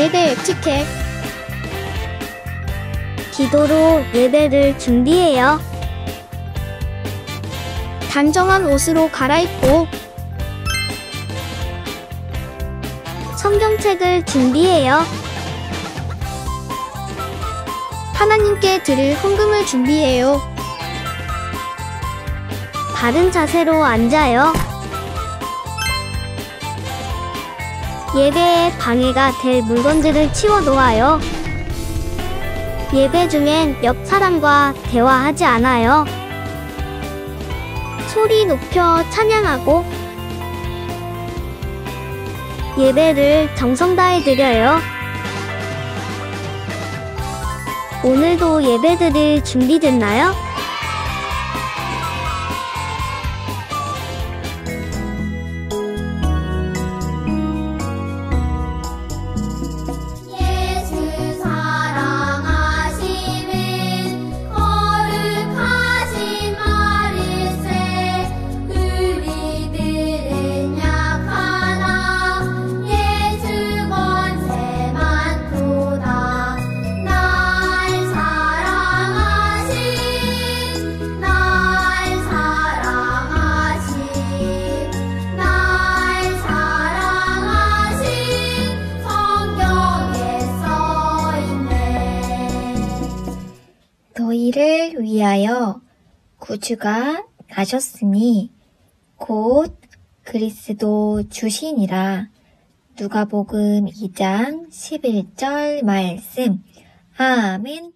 예배 에티켓. 기도로 예배를 준비해요. 단정한 옷으로 갈아입고 성경책을 준비해요. 하나님께 드릴 헌금을 준비해요. 바른 자세로 앉아요. 예배에 방해가 될 물건들을 치워 놓아요. 예배 중엔 옆 사람과 대화하지 않아요. 소리 높여 찬양하고 예배를 정성 다해 드려요. 오늘도 예배 드릴 준비됐나요? 너희를 위하여 구주가 나셨으니 곧 그리스도 주시니라. 누가복음 2장 11절 말씀. 아멘.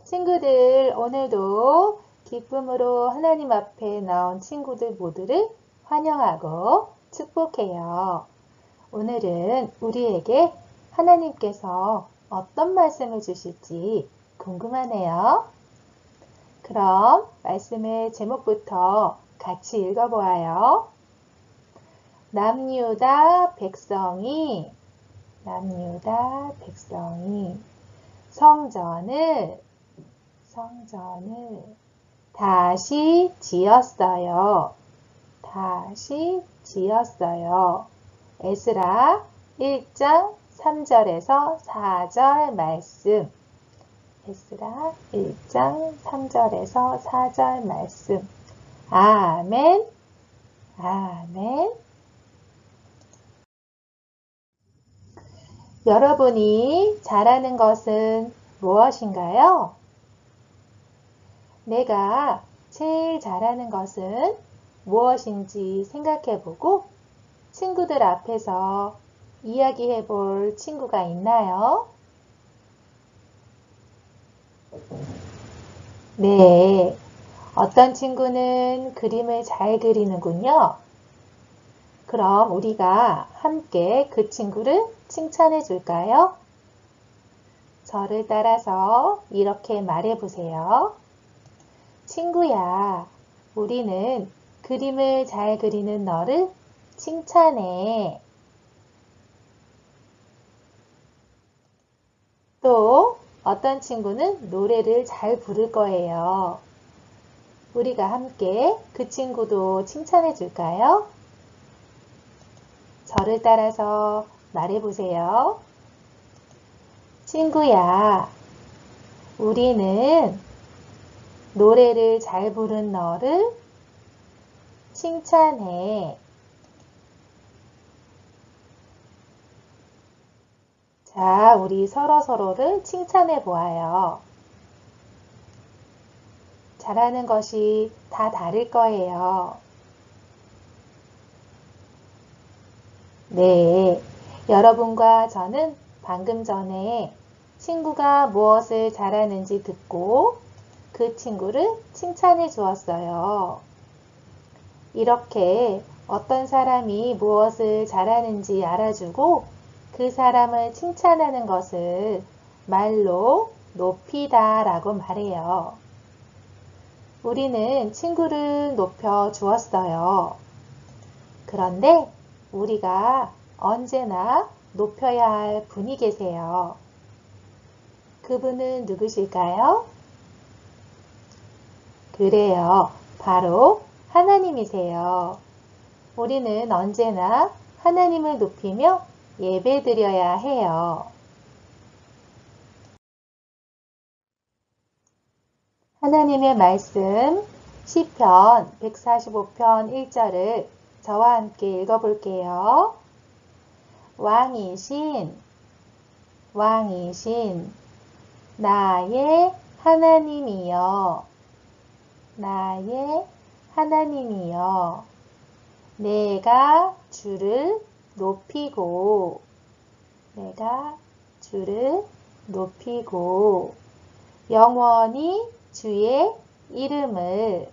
친구들, 오늘도 기쁨으로 하나님 앞에 나온 친구들 모두를 환영하고 축복해요. 오늘은 우리에게 하나님께서 어떤 말씀을 주실지 궁금하네요. 그럼 말씀의 제목부터 같이 읽어보아요. 남유다 백성이 성전을 다시 지었어요. 에스라 1장 3절에서 4절 말씀. 에스라 1장 3절에서 4절 말씀. 아멘. 아멘. 여러분이 잘하는 것은 무엇인가요? 내가 제일 잘하는 것은 무엇인지 생각해보고 친구들 앞에서 이야기해 볼 친구가 있나요? 네, 어떤 친구는 그림을 잘 그리는군요. 그럼 우리가 함께 그 친구를 칭찬해 줄까요? 저를 따라서 이렇게 말해 보세요. 친구야, 우리는 그림을 잘 그리는 너를 칭찬해. 또 어떤 친구는 노래를 잘 부를 거예요. 우리가 함께 그 친구도 칭찬해 줄까요? 저를 따라서 말해 보세요. 친구야, 우리는 노래를 잘 부른 너를 칭찬해. 자, 우리 서로서로를 칭찬해 보아요. 잘하는 것이 다 다를 거예요. 네, 여러분과 저는 방금 전에 친구가 무엇을 잘하는지 듣고 그 친구를 칭찬해 주었어요. 이렇게 어떤 사람이 무엇을 잘하는지 알아주고 그 사람을 칭찬하는 것을 말로 높이다 라고 말해요. 우리는 친구를 높여 주었어요. 그런데 우리가 언제나 높여야 할 분이 계세요. 그분은 누구실까요? 그래요. 바로 하나님이세요. 우리는 언제나 하나님을 높이며 예배드려야 해요. 하나님의 말씀 시편 145편 1절을 저와 함께 읽어볼게요. 왕이신 나의 하나님이여 나의 하나님이여 내가 주를 높이고 영원히 주의 이름을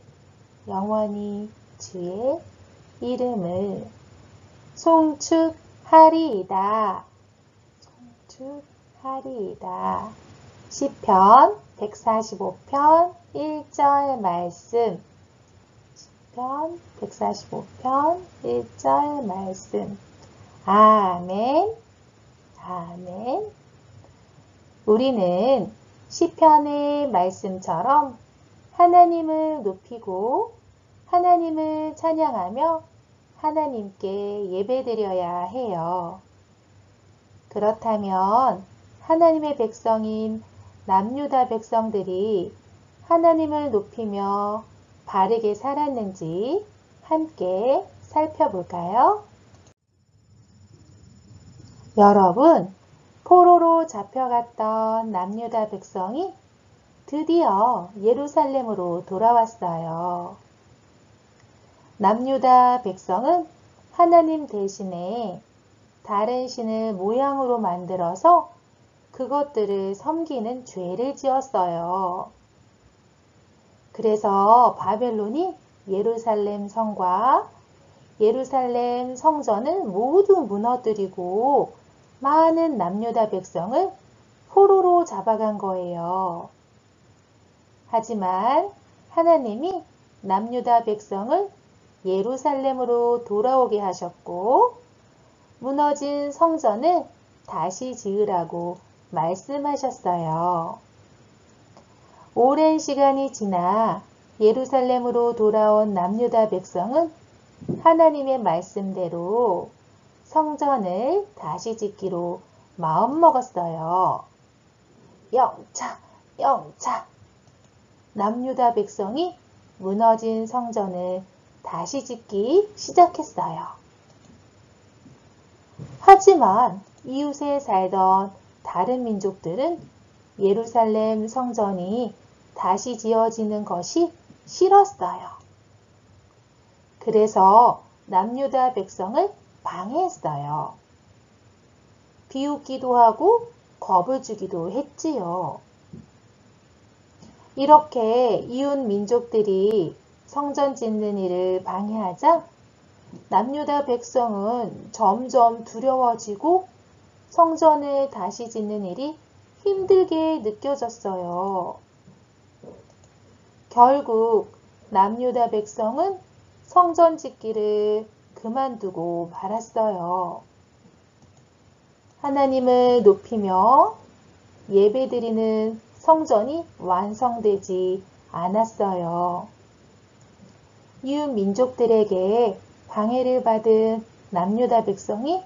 송축하리이다. 시편 145편 1절 말씀. 시편 145편 1절 말씀. 아멘. 우리는 시편의 말씀처럼 하나님을 높이고 하나님을 찬양하며 하나님께 예배드려야 해요. 그렇다면 하나님의 백성인 남유다 백성들이 하나님을 높이며 바르게 살았는지 함께 살펴볼까요? 여러분, 포로로 잡혀갔던 남유다 백성이 드디어 예루살렘으로 돌아왔어요. 남유다 백성은 하나님 대신에 다른 신을 모양으로 만들어서 그것들을 섬기는 죄를 지었어요. 그래서 바벨론이 예루살렘 성과 예루살렘 성전을 모두 무너뜨리고 많은 남유다 백성을 포로로 잡아간 거예요. 하지만 하나님이 남유다 백성을 예루살렘으로 돌아오게 하셨고 무너진 성전을 다시 지으라고 말씀하셨어요. 오랜 시간이 지나 예루살렘으로 돌아온 남유다 백성은 하나님의 말씀대로 성전을 다시 짓기로 마음먹었어요. 영차! 남유다 백성이 무너진 성전을 다시 짓기 시작했어요. 하지만 이웃에 살던 다른 민족들은 예루살렘 성전이 다시 지어지는 것이 싫었어요. 그래서 남유다 백성을 방해했어요. 비웃기도 하고 겁을 주기도 했지요. 이렇게 이웃 민족들이 성전 짓는 일을 방해하자 남유다 백성은 점점 두려워지고 성전을 다시 짓는 일이 힘들게 느껴졌어요. 결국 남유다 백성은 성전 짓기를 그만두고 말았어요. 하나님을 높이며 예배드리는 성전이 완성되지 않았어요. 이웃 민족들에게 방해를 받은 남유다 백성이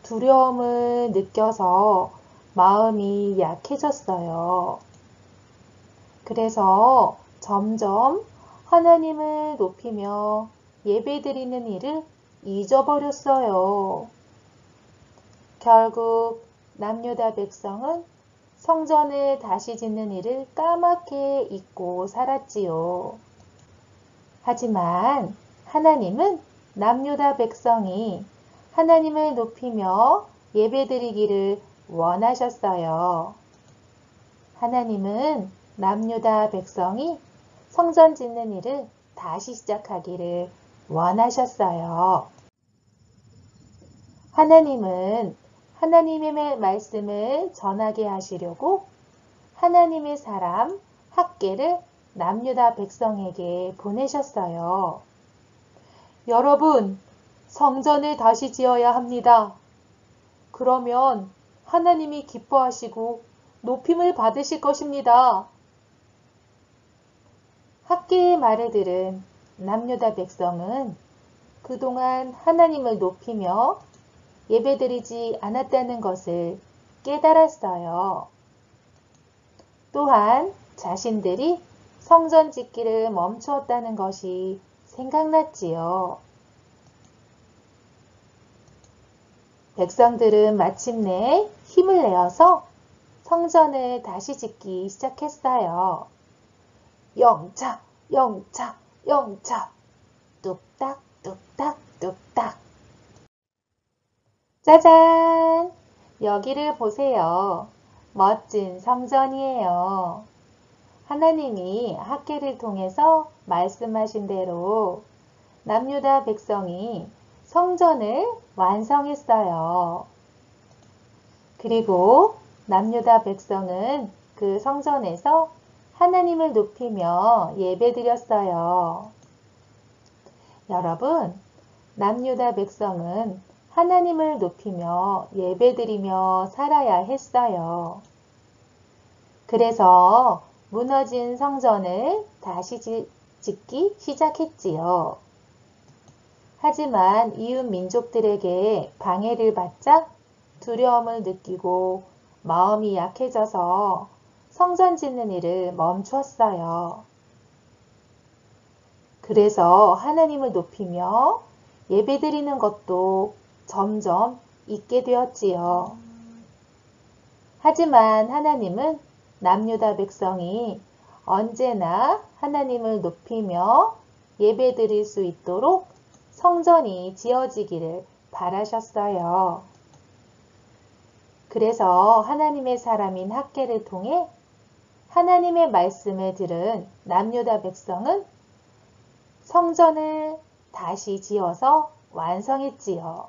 두려움을 느껴서 마음이 약해졌어요. 그래서 점점 하나님을 높이며 예배드리는 일을 잊어버렸어요. 결국 남유다 백성은 성전을 다시 짓는 일을 까맣게 잊고 살았지요. 하지만 하나님은 남유다 백성이 하나님을 높이며 예배드리기를 원하셨어요. 하나님은 남유다 백성이 성전 짓는 일을 다시 시작하기를 원하셨어요. 하나님은 하나님의 말씀을 전하게 하시려고 하나님의 사람 학개를 남유다 백성에게 보내셨어요. 여러분, 성전을 다시 지어야 합니다. 그러면 하나님이 기뻐하시고 높임을 받으실 것입니다. 학개의 말을 들은 남유다 백성은 그동안 하나님을 높이며 예배드리지 않았다는 것을 깨달았어요. 또한 자신들이 성전 짓기를 멈추었다는 것이 생각났지요. 백성들은 마침내 힘을 내어서 성전을 다시 짓기 시작했어요. 영차, 영차, 영차, 뚝딱, 뚝딱, 뚝딱. 짜잔! 여기를 보세요. 멋진 성전이에요. 하나님이 학개를 통해서 말씀하신 대로 남유다 백성이 성전을 완성했어요. 그리고 남유다 백성은 그 성전에서 하나님을 높이며 예배드렸어요. 여러분, 남유다 백성은 하나님을 높이며 예배드리며 살아야 했어요. 그래서 무너진 성전을 다시 짓기 시작했지요. 하지만 이웃 민족들에게 방해를 받자 두려움을 느끼고 마음이 약해져서 성전 짓는 일을 멈추었어요. 그래서 하나님을 높이며 예배드리는 것도 점점 잊게 되었지요. 하지만 하나님은 남유다 백성이 언제나 하나님을 높이며 예배드릴 수 있도록 성전이 지어지기를 바라셨어요. 그래서 하나님의 사람인 학개를 통해 하나님의 말씀을 들은 남유다 백성은 성전을 다시 지어서 완성했지요.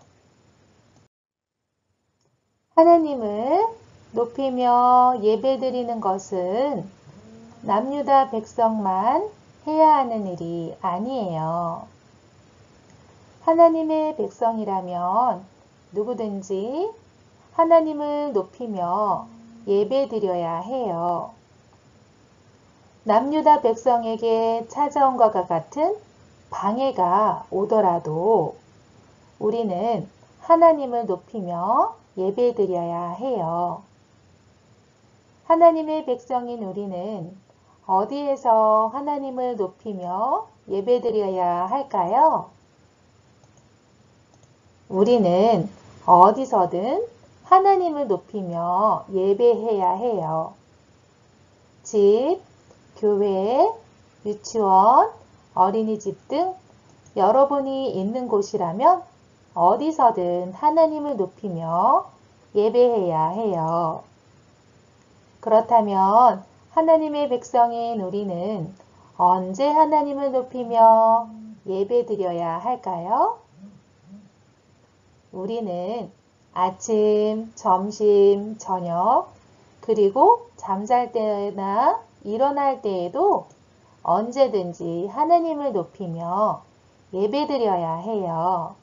하나님을 높이며 예배드리는 것은 남유다 백성만 해야 하는 일이 아니에요. 하나님의 백성이라면 누구든지 하나님을 높이며 예배드려야 해요. 남유다 백성에게 찾아온 것과 같은 방해가 오더라도 우리는 하나님을 높이며 예배드려야 해요. 하나님의 백성인 우리는 어디에서 하나님을 높이며 예배드려야 할까요? 우리는 어디서든 하나님을 높이며 예배해야 해요. 집, 교회, 유치원, 어린이집 등 여러분이 있는 곳이라면 어디서든 하나님을 높이며 예배해야 해요. 그렇다면 하나님의 백성인 우리는 언제 하나님을 높이며 예배드려야 할까요? 우리는 아침, 점심, 저녁, 그리고 잠잘 때나 일어날 때에도 언제든지 하나님을 높이며 예배드려야 해요.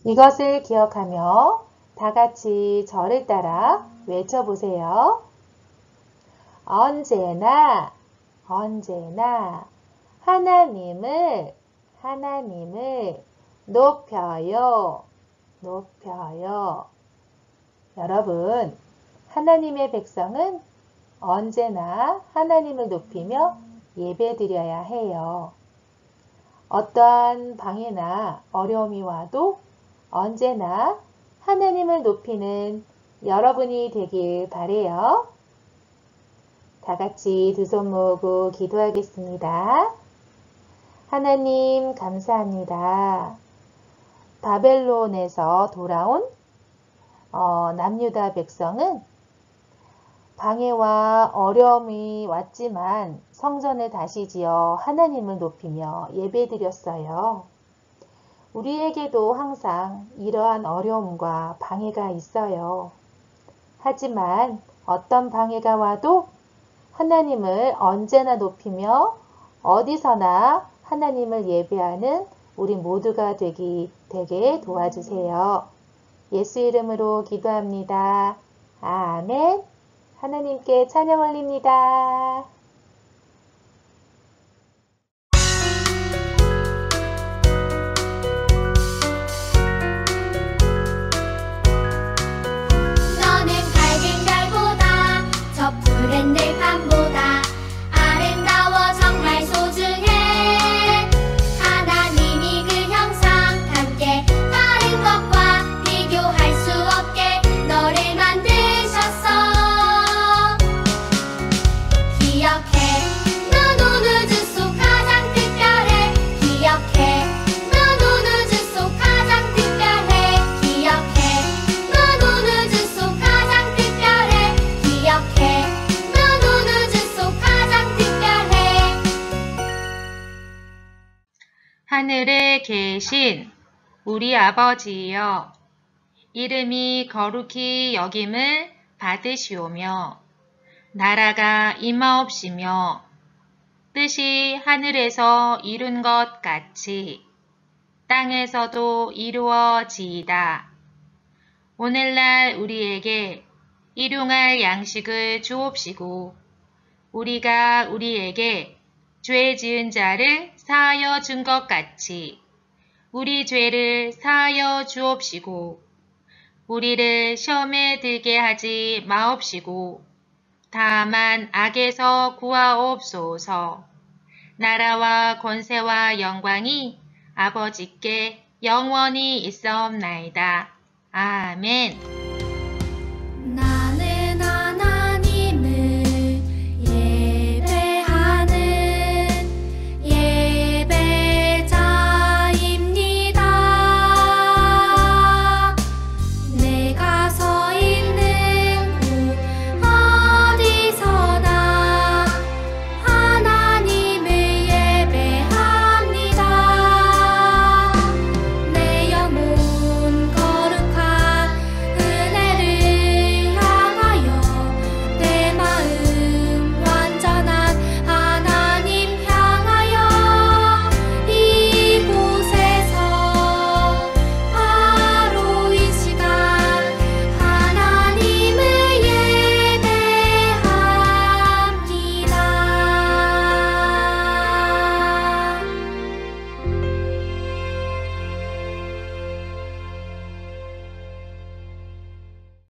이것을 기억하며 다 같이 저를 따라 외쳐보세요. 언제나 하나님을 높여요. 여러분, 하나님의 백성은 언제나 하나님을 높이며 예배드려야 해요. 어떠한 방해나 어려움이 와도 언제나 하나님을 높이는 여러분이 되길 바래요. 다 같이 두 손 모으고 기도하겠습니다. 하나님 감사합니다. 바벨론에서 돌아온 남유다 백성은 방해와 어려움이 왔지만 성전을 다시 지어 하나님을 높이며 예배드렸어요. 우리에게도 항상 이러한 어려움과 방해가 있어요. 하지만 어떤 방해가 와도 하나님을 언제나 높이며 어디서나 하나님을 예배하는 우리 모두가 되게 도와주세요. 예수 이름으로 기도합니다. 아멘. 하나님께 찬양 올립니다. 너는 밝은 달보다 저 푸른 들판보다 아름다워 정말 소중해. 하나님이 그 형상 함께 다른 것과 비교할 수 없게 너를 만드셨어. 기억해, 넌 온 우주 속 가장 특별해. 기억해, 넌 온 우주 속 가장 특별해. 기억해, 넌 온 우주 속 가장 특별해. 기억해, 넌 온 우주 속 가장 특별해. 하늘에 계신 우리 아버지여, 이름이 거룩히 여김을 받으시오며 나라가 임하옵시며 뜻이 하늘에서 이룬 것 같이 땅에서도 이루어지이다. 오늘날 우리에게 일용할 양식을 주옵시고 우리가 우리에게 죄 지은 자를 사하여 준 것 같이 우리 죄를 사하여 주옵시고 우리를 시험에 들게 하지 마옵시고 다만 악에서 구하옵소서. 나라와 권세와 영광이 아버지께 영원히 있사옵나이다. 아멘.